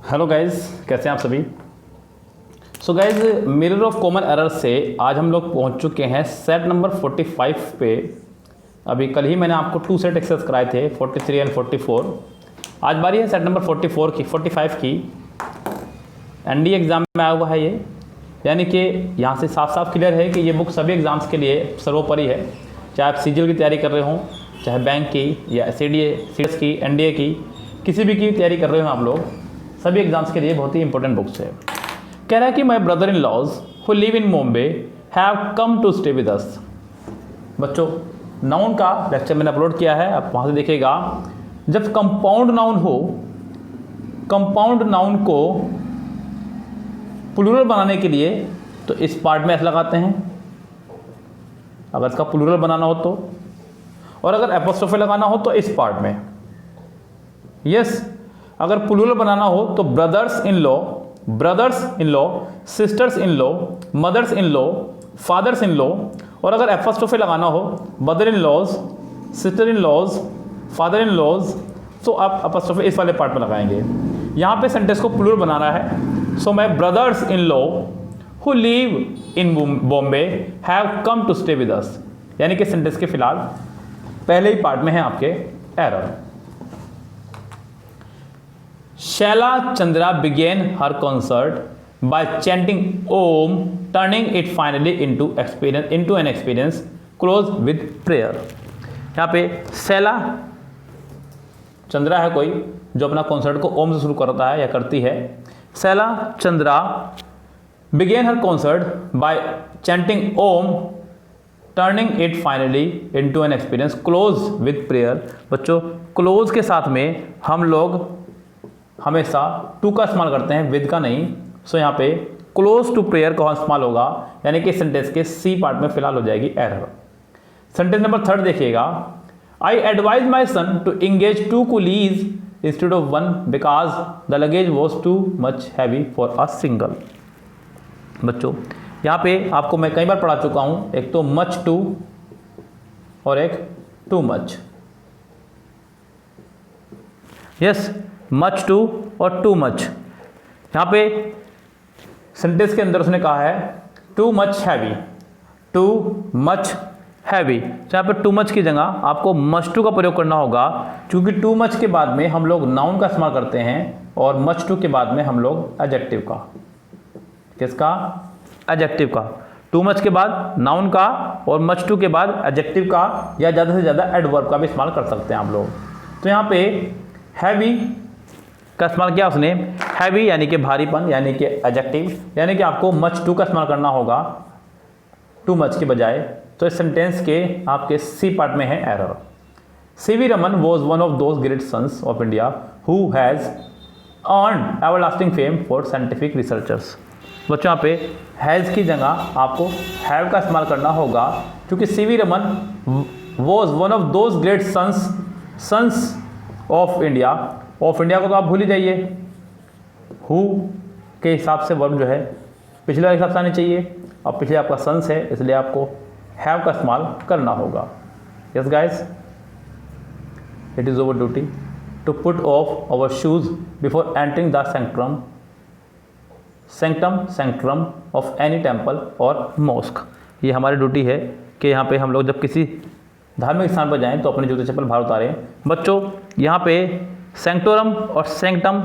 Hello guys, कैसे हैं आप सभी। So guys, mirror of common error से आज हम लोग पहुंच चुके हैं सेट नंबर 45 पे। अभी कल ही मैंने आपको 2 सेट एक्सेस कराए थे, 43 एंड 44। आज बारी है सेट नंबर 45 की। एनडीए एग्ज़ाम में आया हुआ है ये, यानी कि यहाँ से साफ साफ क्लियर है कि ये बुक सभी एग्ज़ाम्स के लिए सर्वोपरि है। चाहे आप सीजीएल की तैयारी कर रहे हों, चाहे बैंक की या सीडीएस की, एनडीए की, किसी भी की तैयारी कर रहे हो आप लोग, सभी एग्जाम्स के लिए बहुत ही इंपॉर्टेंट बुक्स है। कह रहा है कि my brother in laws who live in Bombay have come to stay with us. बच्चों, नाउन का लेक्चर मैंने अपलोड किया है, आप वहाँ से देखिएगा। जब कंपाउंड नाउन हो, कंपाउंड नाउन को प्लूरल बनाने के लिए तो इस पार्ट में एस लगाते हैं, अगर इसका प्लूरल बनाना हो तो, और अगर एपोस्ट्रोफे लगाना हो तो इस पार्ट में। यस, अगर प्लूरल बनाना हो तो brothers in law, sisters in law, mothers in law, fathers in law, और अगर एपोस्ट्रोफे लगाना हो mother in laws, sister in laws, father in laws, तो आप एपोस्ट्रोफे इस वाले पार्ट में लगाएंगे। यहाँ पे सेंटेंस को प्लूरल बनाना है। So my brothers in law who live in Bombay have come to stay with us, यानी कि सेंटेंस के फिलहाल पहले ही पार्ट में है आपके error. Shaila Chandra began her concert by chanting Om, turning it finally into an experience, close with prayer। यहाँ पे शैला चंद्रा है कोई जो अपना कॉन्सर्ट को ओम से शुरू करता है या करती है। Shaila Chandra began her concert by chanting Om, turning it finally into an experience, close with prayer। बच्चों, close के साथ में हम लोग हमेशा टू का इस्तेमाल करते हैं, विद का नहीं। सो यहाँ पे क्लोज टू प्रेयर का इस्तेमाल होगा, यानी कि सेंटेंस के सी पार्ट में फिलहाल हो जाएगी एरर। सेंटेंस नंबर 3 देखिएगा। I advise my son to engage 2 coolies instead of 1 because the luggage was too much heavy for a single. बच्चों, यहाँ पे आपको मैं कई बार पढ़ा चुका हूँ, एक तो मच टू और एक too much. Yes, much too और टू मच। यहाँ पे सेंटेंस के अंदर उसने कहा है too much heavy, too much heavy. यहाँ पे टू मच की जगह आपको मच टू का प्रयोग करना होगा, क्योंकि टू मच के बाद में हम लोग नाउन का इस्तेमाल करते हैं और मच टू के बाद में हम लोग एडजेक्टिव का। किसका? एडजेक्टिव का। टू मच के बाद नाउन का और मच टू के बाद एडजेक्टिव का या ज़्यादा से ज़्यादा एडवर्ब का भी इस्तेमाल कर सकते हैं आप लोग। तो यहाँ पे हैवी का इस्तेमाल किया उसने, हैवी यानी कि भारीपन, यानी कि एडजेक्टिव, यानी कि आपको मच टू का इस्तेमाल करना होगा टू मच के बजाय। तो इस सेंटेंस के आपके सी पार्ट में है error. C V Raman was one of those great sons of India who has earned everlasting fame for scientific researchers. बच्चों, यहाँ पे हैज़ की जगह आपको हैव का इस्तेमाल करना होगा, क्योंकि C V Raman was one of those great sons of India. Of India को तो आप भूल ही जाइए, हु के हिसाब से वर्ब जो है पिछले वाले हिसाब से आनी चाहिए, और पिछले आपका सन्स है, इसलिए आपको हैव का इस्तेमाल करना होगा। Yes guys, it is over duty to put off our shoes before entering the sanctum of any temple और मॉस्क। ये हमारी ड्यूटी है कि यहाँ पे हम लोग जब किसी धार्मिक स्थान पर जाएं तो अपने जूते चप्पल बाहर उतारें। बच्चों, यहाँ पे सेंक्टोरम और सेंक्टम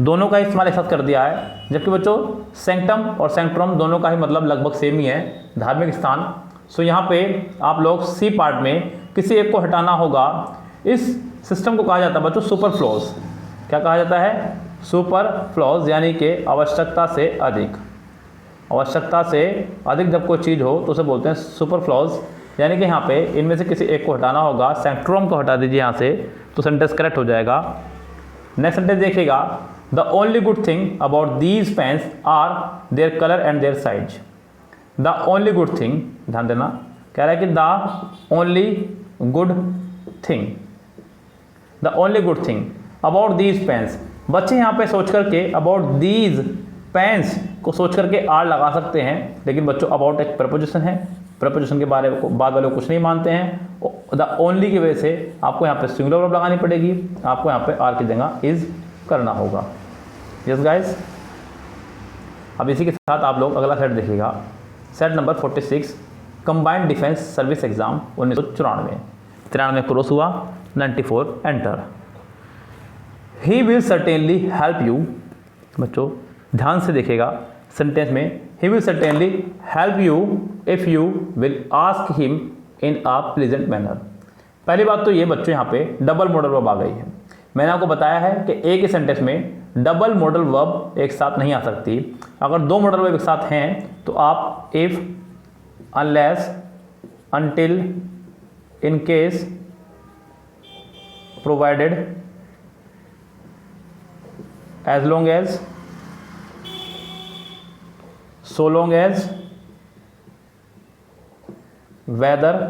दोनों का इस्तेमाल एक साथ कर दिया है, जबकि बच्चों सेंक्टम और सेंक्टोरम दोनों का ही मतलब लगभग सेम ही है, धार्मिक स्थान। सो यहाँ पे आप लोग सी पार्ट में किसी एक को हटाना होगा। इस सिस्टम को कहा जाता है बच्चों सुपर फ्लॉज। क्या कहा जाता है? सुपर फ्लॉज, यानी कि आवश्यकता से अधिक। आवश्यकता से अधिक जब कोई चीज़ हो तो उसे बोलते हैं सुपर फ्लॉज, यानी कि यहाँ पे इनमें से किसी एक को हटाना होगा। सेंक्टोरम को हटा दीजिए यहाँ से, तो सेंटेंस करेक्ट हो जाएगा। नेक्स्ट सेंटेंस देखिएगा। The only good thing about these pens are their colour and their size. The only good thing, ध्यान देना, कह रहा है कि the only good thing, the only good thing about these pens. बच्चे यहाँ पे सोच करके अबाउट दीज पेन्स को सोच करके आर लगा सकते हैं, लेकिन बच्चों अबाउट एक प्रपोजिशन है, प्रपोजिशन के बारे में बाद वाले कुछ नहीं मानते हैं। द ओनली की वजह से आपको यहाँ पे सिंगुलर वर्ब लगानी पड़ेगी, आपको यहाँ पे आर की जगह इज करना होगा। Yes guys. अब इसी के साथ आप लोग अगला सेट देखिएगा, set number 46, combined defence service exam 1994 cross हुआ, 94 enter. He will certainly help you, बच्चों ध्यान से देखिएगा सेंटेंस में, he will certainly help you if you will ask him in a pleasant manner. पहली बात तो ये बच्चों यहाँ पे डबल मॉडल वर्ब आ गई है। मैंने आपको बताया है कि एक ही सेंटेंस में डबल मॉडल वर्ब एक साथ नहीं आ सकती। अगर दो मॉडल वर्ब एक साथ हैं तो आप if, unless, until, in case, provided, as long as, so long as, whether,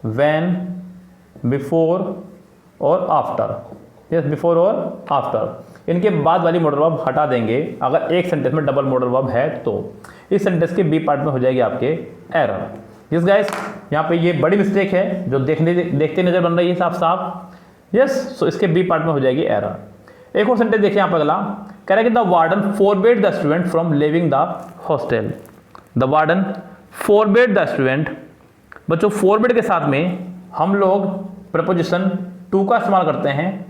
when, before और आफ्टर। यस, बिफोर और आफ्टर। इनके बाद वाली मॉडल वर्ब हटा देंगे अगर एक सेंटेंस में डबल मॉडल वर्ब है तो। इस सेंटेंस के बी पार्ट में हो जाएगी आपके एरर। यस गाइस, यहाँ पे ये बड़ी मिस्टेक है जो देखते नजर बन रही है साफ साफ। यस, सो इसके बी पार्ट में हो जाएगी एरर। एक और सेंटेंस देखिए यहाँ पे अगला, कह रहा है कि the warden forbade the student from living the hostel. The warden forbade the student. बच्चों फोरबेड के साथ में हम लोग प्रपोजिशन टू का इस्तेमाल करते हैं,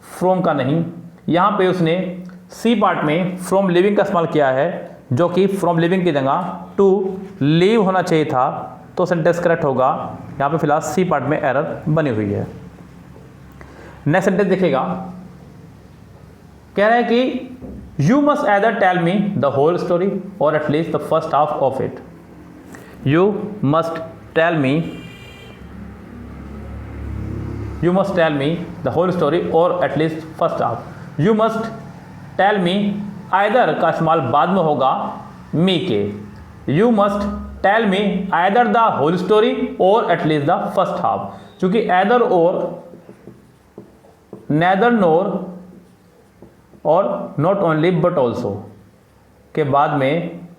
फ्रॉम का नहीं। यहाँ पे उसने सी पार्ट में फ्रॉम लिविंग का इस्तेमाल किया है, जो कि फ्रॉम लिविंग की जगह टू लीव होना चाहिए था, तो सेंटेंस करेक्ट होगा। यहाँ पे फिलहाल सी पार्ट में एरर बनी हुई है। नेक्स्ट सेंटेंस देखिएगा, कह रहा है कि you must either tell me the whole story और at least the first half of it. You must tell me, you must tell me the whole story or at least first half. you must tell me either का इस्तेमाल बाद में होगा me के। you must tell me either the whole story or at least the first half, क्योंकि either और, neither nor और not only but also के बाद में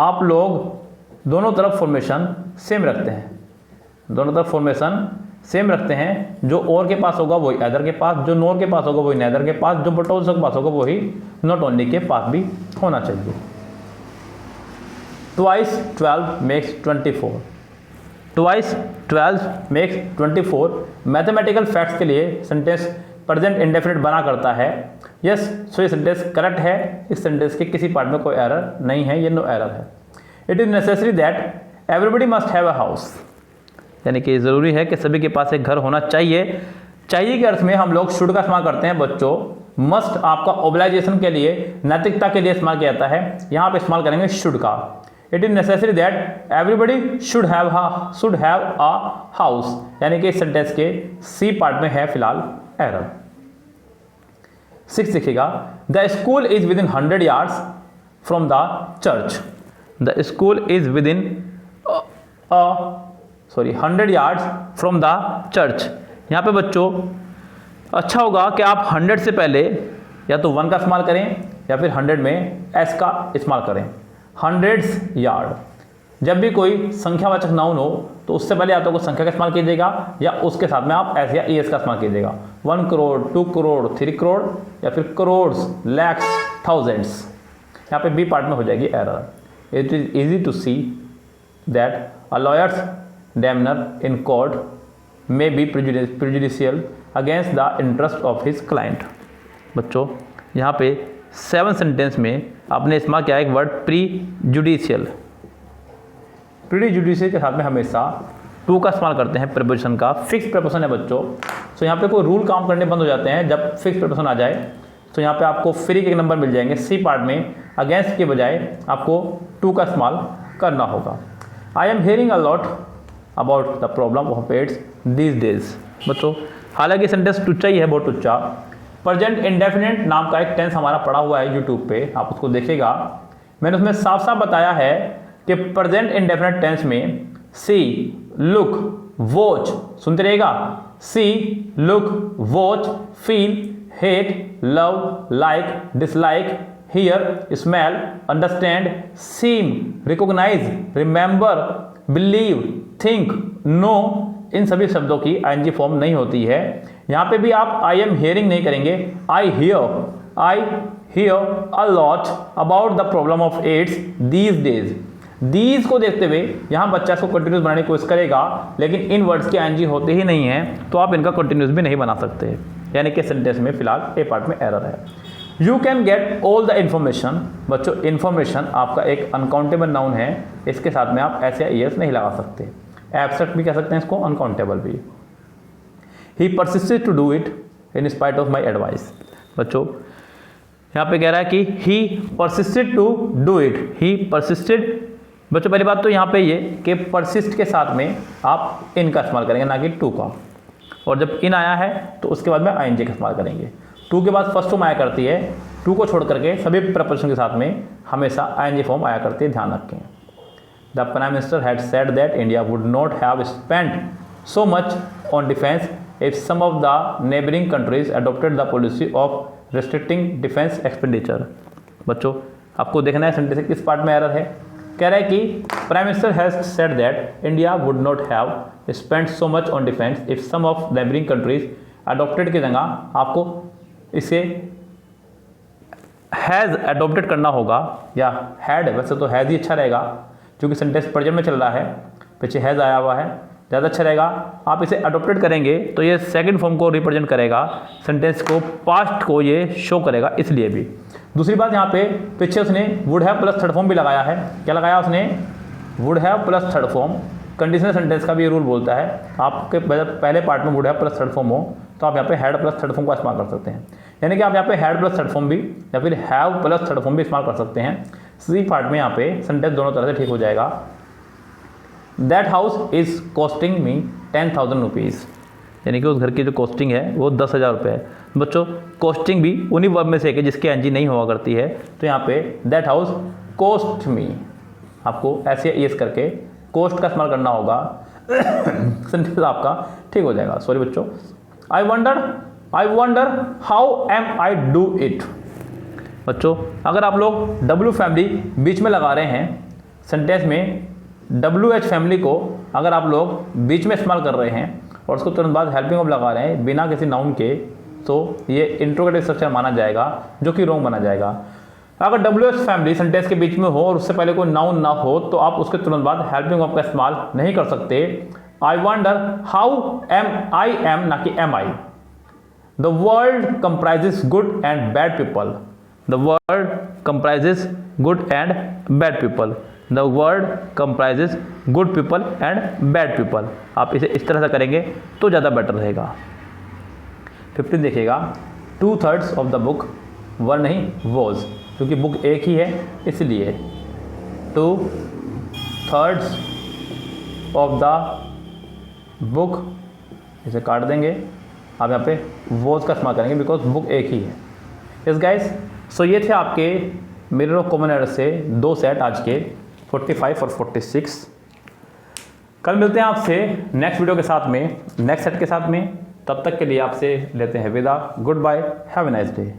आप लोग दोनों तरफ फॉर्मेशन सेम रखते हैं। दोनों तरफ फॉर्मेशन सेम रखते हैं। जो और के पास होगा वही अदर के पास, जो नोर के पास होगा वही नेदर के पास, जो बट ऑल्सो के पास होगा वही नॉट ओनली के पास भी होना चाहिए। Twice 12 makes 24। Twice 12 makes 24 mathematical facts के लिए सेंटेंस प्रेजेंट इंडेफिनिट बना करता है। यस, सो ये सेंटेंस करेक्ट है। इस सेंटेंस के किसी पार्ट में कोई एरर नहीं है, ये नो एरर है। It is necessary that everybody must have a house, यानी कि ज़रूरी है कि सभी के पास एक घर होना चाहिए। चाहिए के अर्थ में हम लोग शुड का इस्तेमाल करते हैं बच्चों। मस्ट आपका ओब्लाइजेशन के लिए, नैतिकता के लिए इस्तेमाल किया जाता है। यहाँ पे इस्तेमाल करेंगे शुड का। It is necessary that everybody should have a house, यानी कि इस सेंटेंस के सी पार्ट में है फिलहाल एरर। 6 देखिएगा, the school is with in 100 yards from the church. The school is with in 100 yards from the church. यहाँ पे बच्चों अच्छा होगा कि आप 100 से पहले या तो 1 का इस्तेमाल करें या फिर 100 में एस का इस्तेमाल करें। 100 यार्ड, जब भी कोई संख्यावाचक नाउन हो तो उससे पहले या तो कोई संख्या का इस्तेमाल कीजिएगा या उसके साथ में आप एस या ई एस का इस्तेमाल कीजिएगा। 1 करोड़, 2 करोड़, 3 करोड़ या फिर करोड़, लैक्स, थाउजेंड्स। यहाँ पे बी पार्ट में हो जाएगी error. It is easy to see that a lawyer's demeanour in court may be prejudicial against the interest of his client। बच्चों यहाँ पे 7 सेंटेंस में आपने इस्तेमाल किया एक वर्ड प्रीजुडिशियल। प्रीजुडिशियल के साथ में हमेशा टू का इस्तेमाल करते हैं प्रीपोजिशन का। फिक्स प्रीपोजिशन है बच्चों, तो यहाँ पे कोई रूल काम करने बंद हो जाते हैं जब फिक्स प्रीपोजिशन आ जाए। तो यहाँ पे आपको फ्री के नंबर मिल जाएंगे। सी पार्ट में अगेंस्ट के बजाय आपको टू का इस्तेमाल करना होगा। I am hearing a lot about the problem of pets these days. बच्चों हालांकि सेंटेंस टुच्चा ही है, बहुत टुच्चा। प्रेजेंट इंडेफिनिट नाम का एक टेंस हमारा पड़ा हुआ है यूट्यूब पे, आप उसको देखिएगा। मैंने उसमें साफ साफ बताया है कि प्रेजेंट इंडेफिनिट टेंस में सी, लुक, वॉच, सुनते रहेगा, see, look, watch, feel, hate, love, like, dislike, hear, smell, understand, seem, recognise, remember, believe, think, know, इन सभी शब्दों की आईएनजी फॉर्म नहीं होती है। यहाँ पे भी आप आई एम हियरिंग नहीं करेंगे, I hear, I hear a lot about the problem of AIDS these days. These को देखते हुए यहाँ बच्चा इसको कंटिन्यूस बनाने की कोशिश करेगा, लेकिन इन वर्ड्स के एनजी होते ही नहीं है, तो आप इनका कंटिन्यूस भी नहीं बना सकते, यानी कि सेंटेंस में फिलहाल ए पार्ट में एरर है। You can get all the information. बच्चों इन्फॉर्मेशन आपका एक अनकाउंटेबल नाउन है, इसके साथ में आप ऐसे ईयर्स नहीं लगा सकते। एब्स्ट्रैक्ट भी कह सकते हैं इसको, अनकाउंटेबल भी। He persisted to do it in spite of my advice. बच्चों यहाँ पे कह रहा है कि he persisted to do it, he persisted. बच्चों पहली बात तो यहाँ पे ये कि परसिस्ट के साथ में आप इन का इस्तेमाल करेंगे, ना कि टू का। और जब इन आया है तो उसके बाद में आईएनजी का इस्तेमाल करेंगे। टू के बाद फर्स्ट फॉर्म आया करती है, टू को छोड़ करके सभी प्रपोजिशन के साथ में हमेशा आईएनजी फॉर्म आया करती है, ध्यान रखें। The prime minister had said that India would not have spent so much on defence if some of the neighbouring countries adopted the policy of restricting defence expenditure. बच्चों आपको देखना है सेंटेंस किस पार्ट में एरर है। कह रहा है कि prime minister has said that India would not have spent so much on defence if some of neighbouring countries adopted की जगह आपको इसे हैज़ अडोप्टेड करना होगा, या हैड, वैसे तो हैज़ ही अच्छा रहेगा क्योंकि सेंटेंस प्रेजेंट में चल रहा है, पीछे हैज़ आया हुआ है, ज़्यादा अच्छा रहेगा। आप इसे अडोप्टेड करेंगे तो ये सेकंड फॉर्म को रिप्रेजेंट करेगा, सेंटेंस को, पास्ट को ये शो करेगा, इसलिए भी। दूसरी बात यहाँ पे पीछे उसने would have plus third form भी लगाया है। क्या लगाया उसने? Would have plus third form. Conditional sentence का भी ये रूल बोलता है, आपके पहले पार्ट में would have plus third form हो तो आप यहाँ पे हैड प्लस थर्ड फॉर्म का इस्तेमाल कर सकते हैं, यानी कि आप यहाँ पे हैड प्लस थर्ड फॉर्म भी या फिर हैव प्लस थर्ड फॉर्म भी इस्तेमाल कर सकते हैं। सी पार्ट में यहाँ पे सेंटेंस दोनों तरह से ठीक हो जाएगा। That house is costing me 10,000 rupees, यानी कि उस घर की जो कॉस्टिंग है वो 10,000 रुपये है। बच्चों कॉस्टिंग भी उन्हीं वर्ब में से एक है जिसकी एनजी नहीं हुआ करती है, तो यहाँ पे दैट हाउस कॉस्ट मी, आपको ऐसे एस करके कॉस्ट का इस्तेमाल करना होगा, सेंटेंस आपका ठीक हो जाएगा। सॉरी बच्चों। आई wonder how am I do it. बच्चों अगर आप लोग डब्ल्यू फैमिली बीच में लगा रहे हैं सेंटेंस में, WH फैमिली को अगर आप लोग बीच में इस्तेमाल कर रहे हैं और उसको तुरंत बाद हेल्पिंग ऑफ लगा रहे हैं बिना किसी नाउन के, तो ये इंट्रोगेटिव स्ट्रक्चर माना जाएगा, जो कि रॉन्ग माना जाएगा। अगर WH फैमिली सेंटेंस के बीच में हो और उससे पहले कोई नाउन ना हो तो आप उसके तुरंत बाद हेल्पिंग ऑफ का इस्तेमाल नहीं कर सकते। I wonder how am I am, ना कि am I. The world comprises good and bad people. The world comprises good and bad people. The world comprises good people and bad people. आप इसे इस तरह से करेंगे तो ज़्यादा बेटर रहेगा। 15 देखिएगा, 2/3 ऑफ द बुक वर नहीं वॉज, क्योंकि बुक एक ही है इसलिए 2/3 ऑफ द बुक, इसे काट देंगे, आप यहाँ पे वॉज का इस्तेमाल करेंगे बिकॉज बुक एक ही है। यस गाइस, सो ये थे आपके मिरर ऑफ कॉमन एरर से 2 सेट आज के 45 और 46। कल मिलते हैं आपसे नेक्स्ट वीडियो के साथ में, नेक्स्ट सेट के साथ में। तब तक के लिए आपसे लेते हैं विदा। Goodbye, have a nice day.